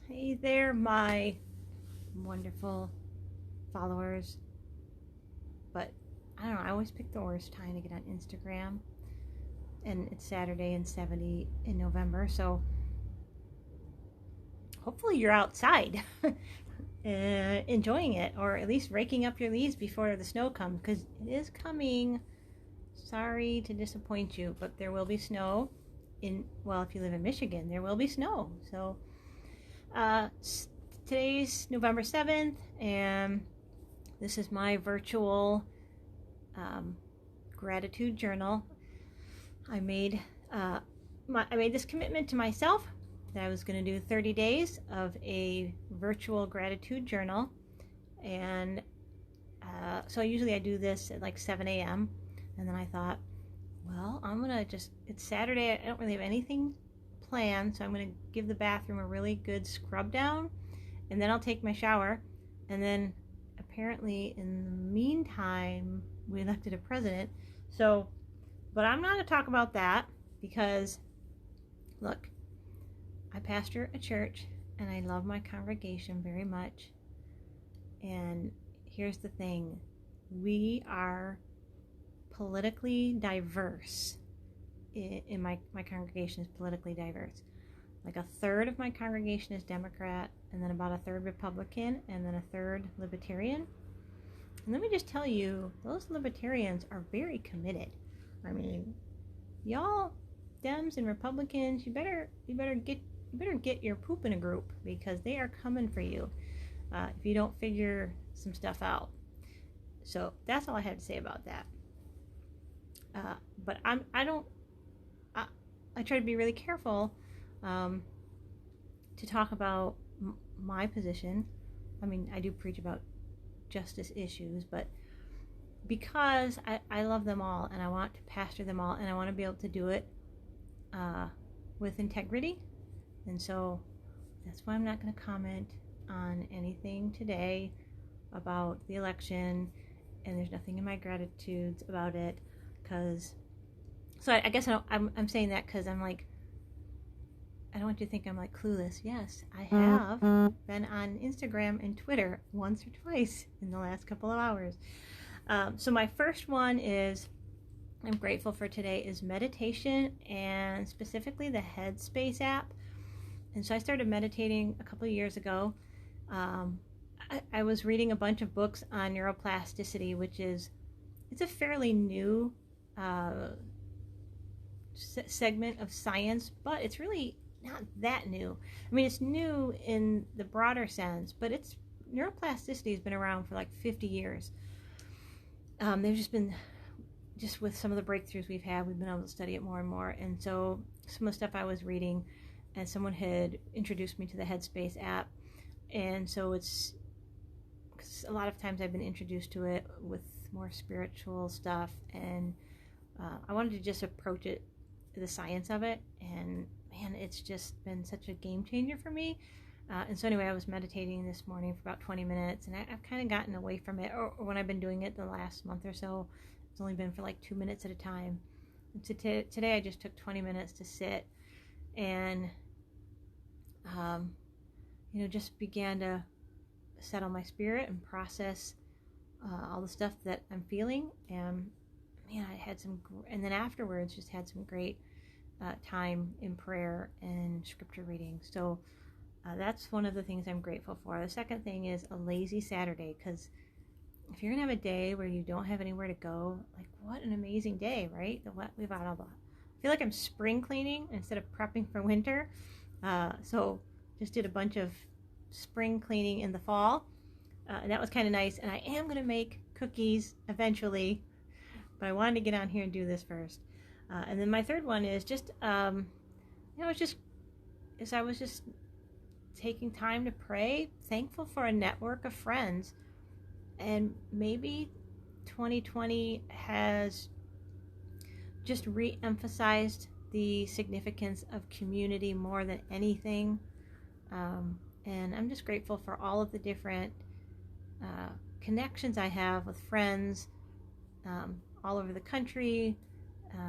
Hey there, my wonderful followers. But I don't know, I always pick the worst time to get on Instagram. And it's Saturday and 70 in November, so hopefully you're outside enjoying it, or at least raking up your leaves before the snow comes, because it is coming. Sorry to disappoint you, but there will be snow well, if you live in Michigan, there will be snow. So uh, today's November 7th, and this is my virtual um, gratitude journal. I made I made this commitment to myself that I was going to do 30 days of a virtual gratitude journal, and so usually I do this at like 7 a.m. And then I thought, well, I'm gonna it's Saturday. I don't really have anything planned, so I'm gonna give the bathroom a really good scrub down, and then I'll take my shower, and then apparently in the meantime we elected a president. So, but I'm not going to talk about that because, look, I pastor a church and I love my congregation very much. And here's the thing, we are politically diverse. In my congregation is politically diverse. Like a third of my congregation is Democrat, and then about a third Republican, and then a third Libertarian. And let me just tell you, those Libertarians are very committed. I mean, y'all Dems and Republicans, you better get your poop in a group, because they are coming for you if you don't figure some stuff out. So that's all I have to say about that. But I try to be really careful to talk about my position. I mean, I do preach about justice issues, but because I love them all and I want to pastor them all, and I want to be able to do it with integrity. And so that's why I'm not going to comment on anything today about the election, and there's nothing in my gratitudes about it. I guess I'm saying that because I'm like, I don't want you to think I'm like clueless. Yes, I have been on Instagram and Twitter once or twice in the last couple of hours. So my first one is, I'm grateful for today, is meditation, and specifically the Headspace app. And so I started meditating a couple of years ago. I was reading a bunch of books on neuroplasticity, it's a fairly new segment of science, but it's really not that new. I mean, it's new in the broader sense, but neuroplasticity has been around for like 50 years. There's just with some of the breakthroughs we've been able to study it more and more. And so some of the stuff I was reading, and someone had introduced me to the Headspace app. And so it's, because a lot of times I've been introduced to it with more spiritual stuff, and I wanted to just approach it, the science of it, and man, it's just been such a game changer for me. And so anyway, I was meditating this morning for about 20 minutes, and I've kind of gotten away from it, or when I've been doing it the last month or so, it's only been for like 2 minutes at a time. And today I just took 20 minutes to sit and just began to settle my spirit and process all the stuff that I'm feeling. And man, I had and then afterwards just had some great time in prayer and scripture reading. So that's one of the things I'm grateful for. The second thing is a lazy Saturday, because if you're gonna have a day where you don't have anywhere to go, like, what an amazing day, right? We've got all the, I feel like I'm spring cleaning instead of prepping for winter. So just did a bunch of spring cleaning in the fall, and that was kind of nice. And I am gonna make cookies eventually, but I wanted to get on here and do this first. And then my third one is just, as I was just taking time to pray, thankful for a network of friends. And maybe 2020 has just re-emphasized the significance of community more than anything. And I'm just grateful for all of the different connections I have with friends all over the country,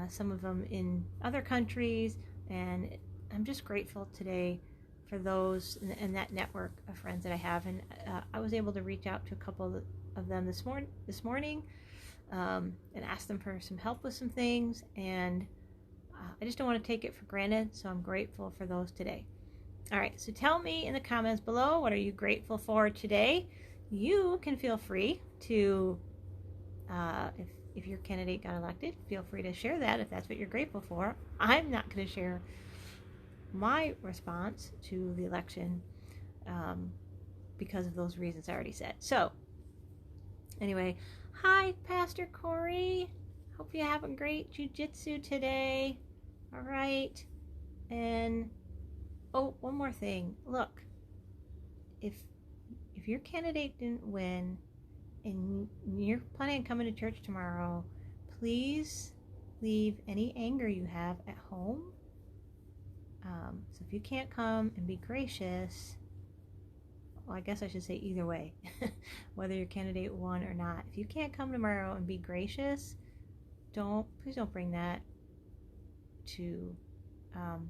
some of them in other countries. And I'm just grateful today for those and that network of friends that I have. And I was able to reach out to a couple of them this morning and ask them for some help with some things. And I just don't want to take it for granted, so I'm grateful for those today. All right, so tell me in the comments below, what are you grateful for today? You can feel free to, if your candidate got elected, feel free to share that if that's what you're grateful for. I'm not going to share my response to the election because of those reasons I already said. So, anyway, hi, Pastor Corey. Hope you have a great jiu-jitsu today. All right. And, oh, one more thing. Look, if your candidate didn't win and you're planning on coming to church tomorrow, please leave any anger you have at home. So if you can't come, and be gracious, well, I guess I should say either way, whether your candidate won or not. If you can't come tomorrow and be gracious, please don't bring that to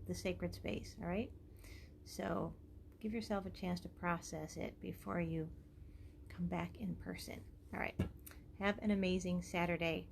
the sacred space, all right? So give yourself a chance to process it before you come back in person. All right. Have an amazing Saturday.